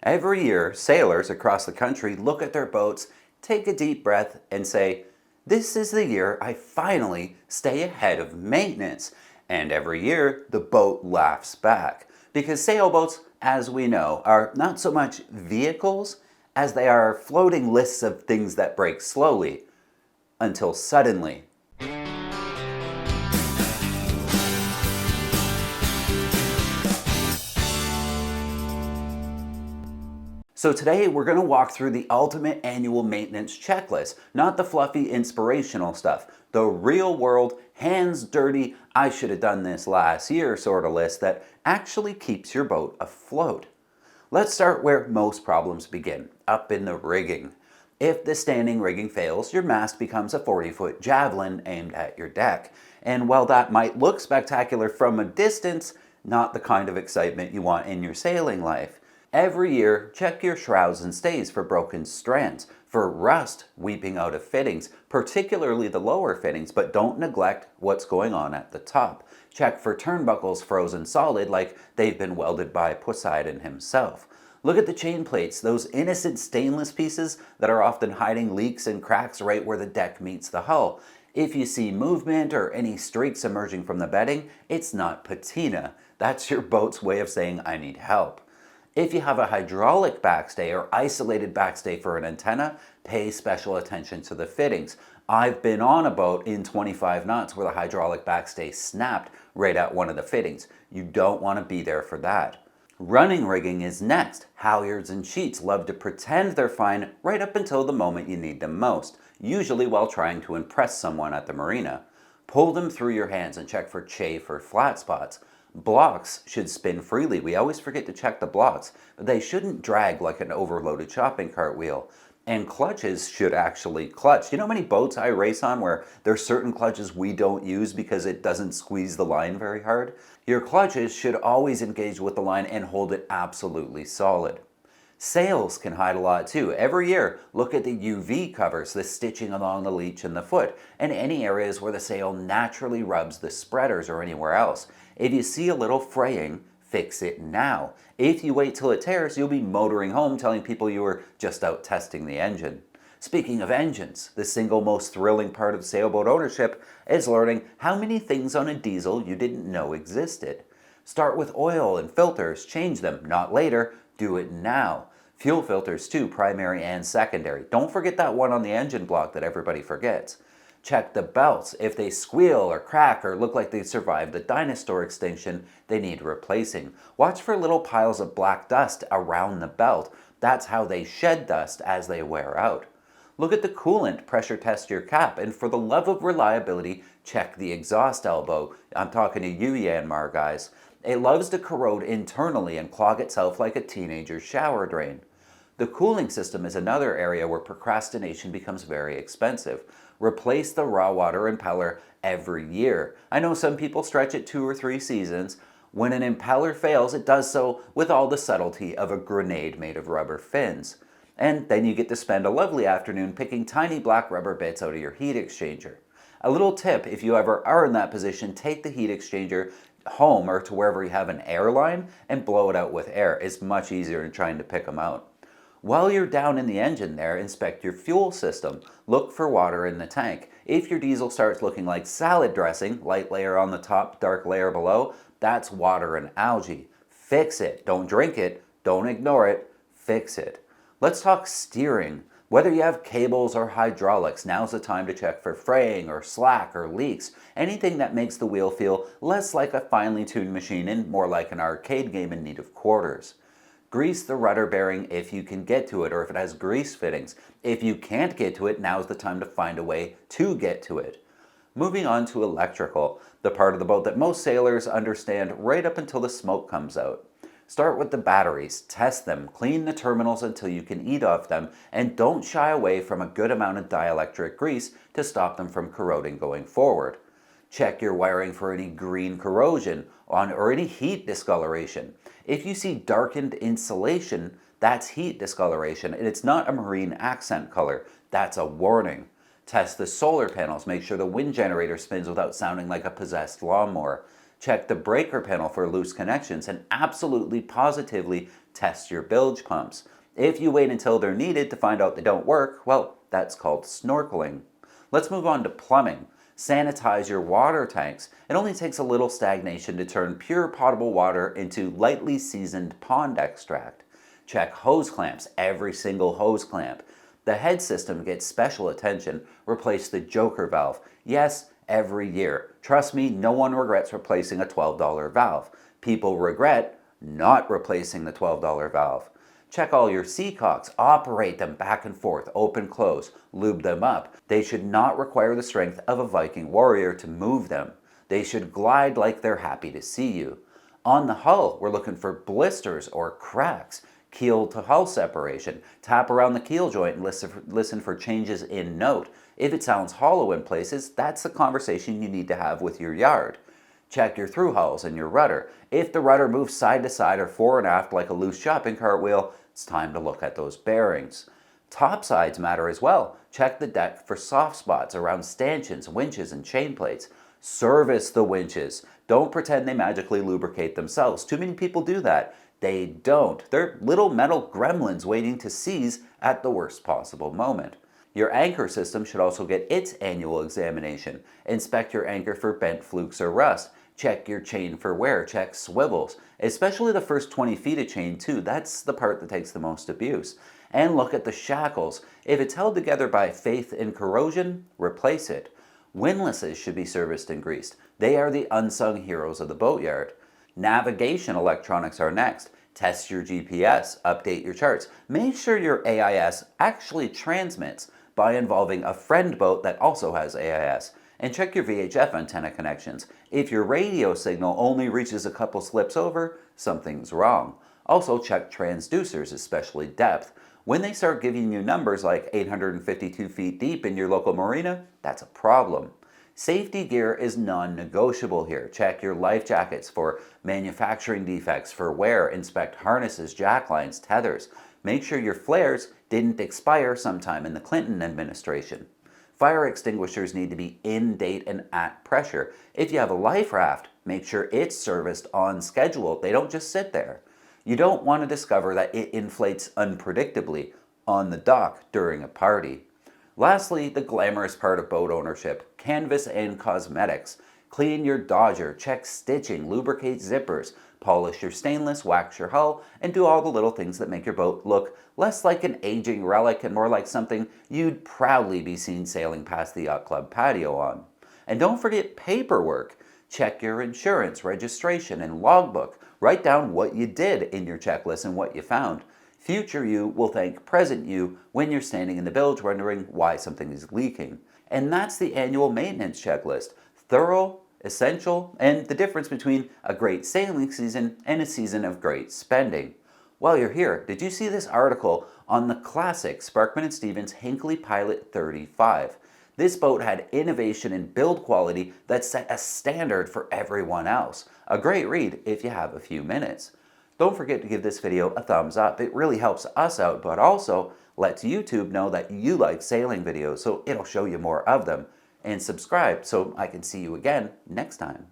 Every year, sailors across the country look at their boats, take a deep breath, and say, "This is the year I finally stay ahead of maintenance." And every year, the boat laughs back. Because sailboats, as we know, are not so much vehicles as they are floating lists of things that break slowly until suddenly. So today we're going to walk through the ultimate annual maintenance checklist, not the fluffy inspirational stuff, the real world, hands dirty, I should have done this last year sort of list that actually keeps your boat afloat. Let's start where most problems begin, up in the rigging. If the standing rigging fails, your mast becomes a 40-foot javelin aimed at your deck. And while that might look spectacular from a distance, not the kind of excitement you want in your sailing life. Every year, check your shrouds and stays for broken strands, for rust weeping out of fittings, particularly the lower fittings, but don't neglect what's going on at the top. Check for turnbuckles frozen solid like they've been welded by Poseidon himself. Look at the chain plates, those innocent stainless pieces that are often hiding leaks and cracks right where the deck meets the hull. If you see movement or any streaks emerging from the bedding, it's not patina. That's your boat's way of saying, "I need help." If you have a hydraulic backstay or isolated backstay for an antenna, pay special attention to the fittings. I've been on a boat in 25 knots where the hydraulic backstay snapped right at one of the fittings. You don't want to be there for that. Running rigging is next. Halyards and sheets love to pretend they're fine right up until the moment you need them most, usually while trying to impress someone at the marina. Pull them through your hands and check for chafe or flat spots. Blocks should spin freely. We always forget to check the blocks, but they shouldn't drag like an overloaded shopping cart wheel. And clutches should actually clutch. You know how many boats I race on where there's certain clutches we don't use because it doesn't squeeze the line very hard? Your clutches should always engage with the line and hold it absolutely solid. Sails can hide a lot too. Every year, look at the UV covers, the stitching along the leech and the foot, and any areas where the sail naturally rubs the spreaders or anywhere else. If you see a little fraying, fix it now. If you wait till it tears, you'll be motoring home telling people you were just out testing the engine. Speaking of engines, the single most thrilling part of sailboat ownership is learning how many things on a diesel you didn't know existed. Start with oil and filters, change them, not later, do it now. Fuel filters too, primary and secondary. Don't forget that one on the engine block that everybody forgets. Check the belts. If they squeal or crack or look like they survived the dinosaur extinction, they need replacing. Watch for little piles of black dust around the belt. That's how they shed dust as they wear out. Look at the coolant, pressure test your cap, and for the love of reliability, check the exhaust elbow. I'm talking to you, Yanmar guys. It loves to corrode internally and clog itself like a teenager's shower drain. The cooling system is another area where procrastination becomes very expensive. Replace the raw water impeller every year. I know some people stretch it 2 or 3 seasons. When an impeller fails, it does so with all the subtlety of a grenade made of rubber fins. And then you get to spend a lovely afternoon picking tiny black rubber bits out of your heat exchanger. A little tip, if you ever are in that position, take the heat exchanger home or to wherever you have an air line and blow it out with air. It's much easier than trying to pick them out. While you're down in the engine there, inspect your fuel system. Look for water in the tank. If your diesel starts looking like salad dressing, light layer on the top, dark layer below, that's water and algae. Fix it. Don't drink it. Don't ignore it. Fix it. Let's talk steering. Whether you have cables or hydraulics, now's the time to check for fraying or slack or leaks. Anything that makes the wheel feel less like a finely tuned machine and more like an arcade game in need of quarters. Grease the rudder bearing if you can get to it or if it has grease fittings. If you can't get to it, now's the time to find a way to get to it. Moving on to electrical, the part of the boat that most sailors understand right up until the smoke comes out. Start with the batteries, test them, clean the terminals until you can eat off them, and don't shy away from a good amount of dielectric grease to stop them from corroding going forward. Check your wiring for any green corrosion or any heat discoloration. If you see darkened insulation, that's heat discoloration, and it's not a marine accent color. That's a warning. Test the solar panels. Make sure the wind generator spins without sounding like a possessed lawnmower. Check the breaker panel for loose connections, and absolutely positively Test your bilge pumps. If you wait until they're needed to find out they don't work, well, that's called snorkeling. Let's move on to plumbing. Sanitize your water tanks. It only takes a little stagnation to turn pure potable water into lightly seasoned pond extract. Check hose clamps, every single hose clamp. The head system gets special attention. Replace the joker valve. Yes, every year. Trust me, no one regrets replacing a $12 valve. People regret not replacing the $12 valve. Check all your seacocks, operate them back and forth, open, close, lube them up. They should not require the strength of a Viking warrior to move them. They should glide like they're happy to see you. On the hull, we're looking for blisters or cracks. Keel to hull separation. Tap around the keel joint and listen for changes in note. If it sounds hollow in places, that's the conversation you need to have with your yard. Check your through hulls and your rudder. If the rudder moves side to side or fore and aft like a loose shopping cart wheel, it's time to look at those bearings. Topsides matter as well. Check the deck for soft spots around stanchions, winches, and chain plates. Service the winches. Don't pretend they magically lubricate themselves. Too many people do that. They don't. They're little metal gremlins waiting to seize at the worst possible moment. Your anchor system should also get its annual examination. Inspect your anchor for bent flukes or rust. Check your chain for wear. Check swivels, especially the first 20 feet of chain too. That's the part that takes the most abuse. And look at the shackles. If it's held together by faith and corrosion, replace it. Windlasses should be serviced and greased. They are the unsung heroes of the boatyard. Navigation electronics are next. Test your GPS, update your charts. Make sure your AIS actually transmits by involving a friend boat that also has AIS. And check your VHF antenna connections. If your radio signal only reaches a couple slips over, something's wrong. Also check transducers, especially depth. When they start giving you numbers like 852 feet deep in your local marina, that's a problem. Safety gear is non-negotiable here. Check your life jackets for manufacturing defects, for wear, inspect harnesses, jacklines, tethers. Make sure your flares didn't expire sometime in the Clinton administration. Fire extinguishers need to be in date and at pressure. If you have a life raft, make sure it's serviced on schedule. They don't just sit there. You don't want to discover that it inflates unpredictably on the dock during a party. Lastly, the glamorous part of boat ownership, canvas and cosmetics. Clean your dodger, check stitching, lubricate zippers, polish your stainless, wax your hull, and do all the little things that make your boat look less like an aging relic and more like something you'd proudly be seen sailing past the yacht club patio on. And don't forget paperwork. Check your insurance, registration, and logbook. Write down what you did in your checklist and what you found. Future you will thank present you when you're standing in the bilge wondering why something is leaking. And that's the annual maintenance checklist. Thorough, essential, and the difference between a great sailing season and a season of great spending. While you're here, did you see this article on the classic Sparkman & Stevens Hinckley Pilot 35? This boat had innovation and build quality that set a standard for everyone else. A great read if you have a few minutes. Don't forget to give this video a thumbs up. It really helps us out, but also lets YouTube know that you like sailing videos, so it'll show you more of them. And subscribe so I can see you again next time.